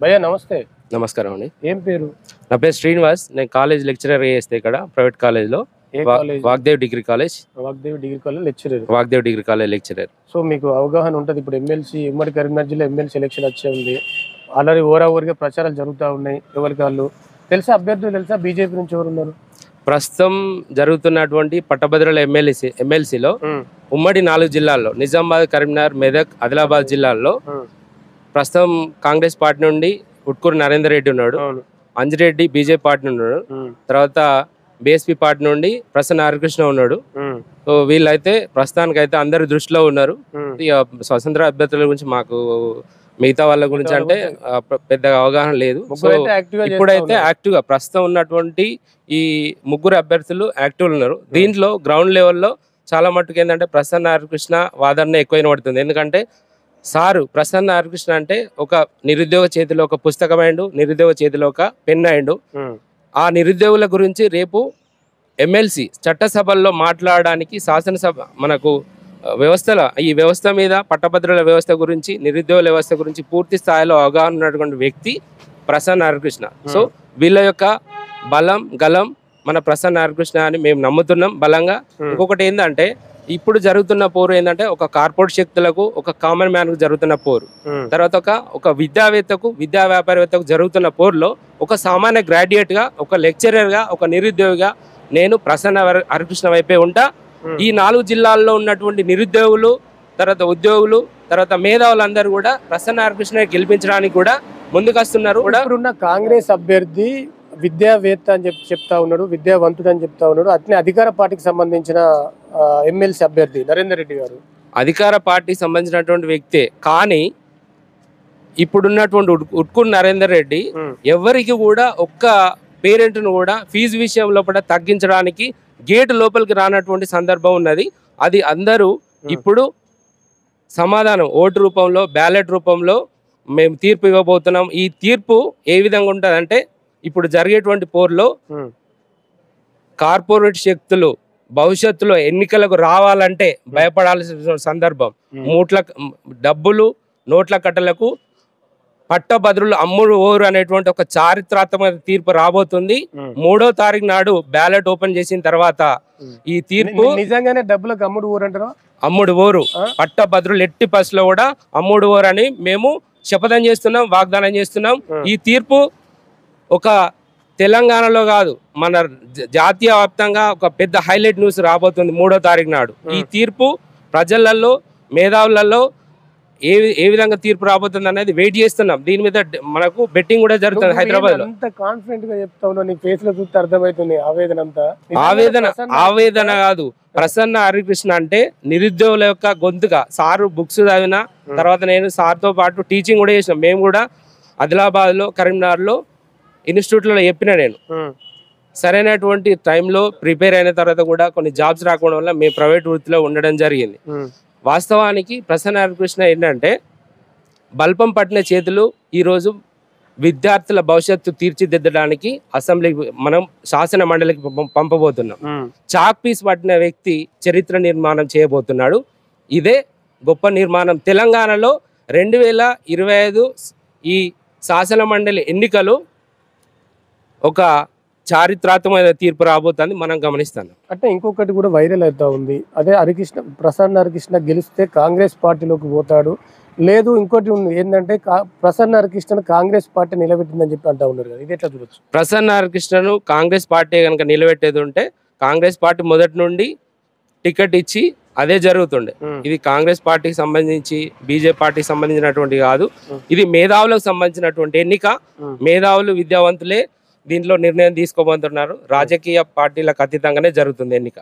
భయ్యా నమస్తే. నమస్కారం అండి. ఏం పేరు? నా పేరు శ్రీనివాస్. నేను కాలేజ్ లెక్చరర్ చేస్తే ఇక్కడ ప్రైవేట్ కాలేజ్లో Vagdev degree college Vagdev degree college lecturer. So మీకు అవగాహన ఉంటుంది. ఇప్పుడు ఎమ్మెల్సీ ఉమ్మడి కరీంనగర్ జిల్లా ఎమ్మెల్సీ ఎలక్షన్ వచ్చే ఉంది. ఆల్రెడీ ఓవరాగా ప్రచారాలు జరుగుతూ ఉన్నాయి. ఎవరికి వాళ్ళు తెలుసా? అభ్యర్థులు తెలుసా? బీజేపీ నుంచి ఎవరు ఉన్నారు? ప్రస్తుతం జరుగుతున్నటువంటి పట్టభద్రుల ఎమ్మెల్సీలో ఉమ్మడి 4 జిల్లాల్లో నిజామాబాద్, కరీంనగర్, మెదక్, ఆదిలాబాద్ జిల్లాల్లో ప్రస్తుతం కాంగ్రెస్ పార్టీ నుండి ఉట్కూరు నరేందర్ రెడ్డి ఉన్నాడు, అంజిరెడ్డి బీజేపీ పార్టీ ఉన్నాడు, తర్వాత బీఎస్పీ పార్టీ నుండి ప్రసన్న హరికృష్ణ ఉన్నాడు. సో వీళ్ళైతే ప్రస్తుతానికైతే అందరు దృష్టిలో ఉన్నారు. ఇక స్వతంత్ర అభ్యర్థుల గురించి మాకు మిగతా వాళ్ళ గురించి అంటే పెద్దగా అవగాహన లేదు. సో ఇప్పుడైతే యాక్టివ్గా ప్రస్తుతం ఉన్నటువంటి ఈ 3 అభ్యర్థులు యాక్టివ్ ఉన్నారు. దీంట్లో గ్రౌండ్ లెవెల్లో చాలా మట్టుకు ఏంటంటే ప్రసన్న హరికృష్ణ వాదన ఎక్కువ వినబడుతుంది. ఎందుకంటే సారు ప్రసన్న హరికృష్ణ అంటే ఒక నిరుద్యోగ చేతిలో ఒక పుస్తకం అయిండు, నిరుద్యోగ చేతిలో ఒక పెన్ అయిండు. ఆ నిరుద్యోగుల గురించి రేపు ఎమ్మెల్సీ చట్టసభల్లో మాట్లాడడానికి శాసనసభ మనకు ఈ వ్యవస్థ మీద పట్టభద్రుల వ్యవస్థ గురించి, నిరుద్యోగుల వ్యవస్థ గురించి పూర్తి స్థాయిలో అవగాహన ఉన్నటువంటి వ్యక్తి ప్రసన్న హరికృష్ణ. సో వీళ్ళ యొక్క బలం గలం మన ప్రసన్న హరికృష్ణ అని మేము నమ్ముతున్నాం బలంగా. ఇంకొకటి ఏంటంటే ఇప్పుడు జరుగుతున్న పోరు ఏంటంటే ఒక కార్పొరేట్ శక్తులకు, ఒక కామన్ మ్యాన్ కు జరుగుతున్న పోరు, తర్వాత ఒక విద్యావేత్తకు, విద్యా వ్యాపారవేత్తకు జరుగుతున్న పోరులో ఒక సామాన్య గ్రాడ్యుయేట్ గా, ఒక లెక్చరర్ గా, ఒక నిరుద్యోగిగా నేను ప్రసన్న హరికృష్ణ వైపే ఉంటా. ఈ 4 జిల్లాల్లో ఉన్నటువంటి నిరుద్యోగులు, తర్వాత ఉద్యోగులు, తర్వాత మేధావులందరూ కూడా ప్రసన్న హరికృష్ణ గెలిపించడానికి కూడా ముందుకొస్తున్నారు. ఇప్పుడున్న కాంగ్రెస్ అభ్యర్థి విద్యావేత్త అని చెప్తా ఉన్నాడు, విద్యావంతుడు అని చెప్తా ఉన్నాడు. అట్నే అధికార పార్టీకి సంబంధించిన ఎమ్మెల్సీ అభ్యర్థి నరేందర్ రెడ్డి గారు అధికార పార్టీకి సంబంధించినటువంటి వ్యక్తే. కానీ ఇప్పుడున్నటువంటి ఉట్కూరు నరేందర్ రెడ్డి ఎవరికి కూడా ఒక్క పేరెంట్ను కూడా ఫీజు విషయం లోపల తగ్గించడానికి గేటు లోపలికి రానటువంటి సందర్భం ఉన్నది. అది అందరూ ఇప్పుడు సమాధానం ఓటు రూపంలో, బ్యాలెట్ రూపంలో మేము తీర్పు ఇవ్వబోతున్నాం. ఈ తీర్పు ఏ విధంగా ఉంటుందంటే ఇప్పుడు జరిగేటువంటి పోరులో కార్పొరేట్ శక్తులు భవిష్యత్తులో ఎన్నికలకు రావాలంటే భయపడాల్సిన సందర్భం. డబ్బులు నోట్ల కట్టలకు పట్టభద్రులు అమ్ముడు ఓరు అనేటువంటి ఒక చారిత్రాత్మక తీర్పు రాబోతుంది. 3వ తారీఖు నాడు బ్యాలెట్ ఓపెన్ చేసిన తర్వాత ఈ తీర్పు నిజంగానే డబ్బులకు అమ్ముడు ఓరు అంటారు. అమ్ముడు ఓరు పట్టభద్రులు ఎట్టి పరిస్థితిలో కూడా అమ్ముడు ఓరు అని మేము శపథం చేస్తున్నాం, వాగ్దానం చేస్తున్నాం. ఈ తీర్పు ఒక తెలంగాణలో కాదు, మన జాతీయ వ్యాప్తంగా ఒక పెద్ద హైలైట్ న్యూస్ రాబోతుంది 3వ తారీఖు నాడు. ఈ తీర్పు ప్రజలలో, మేధావులలో ఏ విధంగా తీర్పు రాబోతుంది అనేది వెయిట్ చేస్తున్నాం. దీని మీద మనకు బెట్టింగ్ కూడా జరుగుతుంది హైదరాబాద్ లో. కాన్ఫిడెంట్ గా చెప్తావు, నీ ఫేస్ లో చూస్తే అర్థమవుతుంది ఆవేదన అంతా. ఆవేదన కాదు, ప్రసన్న హరికృష్ణ అంటే నిరుద్యోగుల యొక్క గొంతుగా. సారు బుక్స్ చదివిన తర్వాత నేను సార్తో పాటు టీచింగ్ కూడా చేసినాం. మేము కూడా ఆదిలాబాద్ లో, కరీంనగర్ లో ఇన్స్టిట్యూట్లలో చెప్పిన నేను సరైనటువంటి టైంలో ప్రిపేర్ అయిన తర్వాత కూడా కొన్ని జాబ్స్ రాకపోవడం వల్ల మేము ప్రైవేట్ వృత్తిలో ఉండడం జరిగింది. వాస్తవానికి ప్రసన్న హరికృష్ణ ఏంటంటే బల్పం పట్టిన చేతులు ఈరోజు విద్యార్థుల భవిష్యత్తు తీర్చిదిద్దడానికి అసెంబ్లీకి మనం శాసన మండలికి పంపబోతున్నాం. చాక్ పీస్ పట్టిన వ్యక్తి చరిత్ర నిర్మాణం చేయబోతున్నాడు. ఇదే గొప్ప నిర్మాణం. తెలంగాణలో 2025 ఈ శాసన మండలి ఎన్నికలు ఒక చారిత్రాత్మకమైన తీర్పు రాబోతుంది, మనం గమనిస్తాం. అంటే ఇంకొకటి కూడా వైరల్ అవుతా ఉంది. అదే ప్రసన్న హరికృష్ణ గెలిస్తే కాంగ్రెస్ పార్టీలోకి పోతాడు, లేదు ఇంకోటి ఉంది ఏంటంటే ప్రసన్న హరికృష్ణను కాంగ్రెస్ పార్టీ నిలబెట్టిందని చెప్పి అంటా ఉన్నారు కదా, ఇది ఎట్లా చూడొచ్చు? ప్రసన్న హరికృష్ణను కాంగ్రెస్ పార్టీ కనుక నిలబెట్టేది ఉంటే కాంగ్రెస్ పార్టీ మొదటి నుండి టికెట్ ఇచ్చి అదే జరుగుతుండే. ఇది కాంగ్రెస్ పార్టీకి సంబంధించి, బీజేపీ పార్టీకి సంబంధించినటువంటి కాదు. ఇది మేధావులకు సంబంధించినటువంటి ఎన్నిక. మేధావులు, విద్యావంతులే దీంట్లో నిర్ణయం తీసుకోబోతున్నారు. రాజకీయ పార్టీలకు అతీతంగానే జరుగుతుంది ఎన్నిక.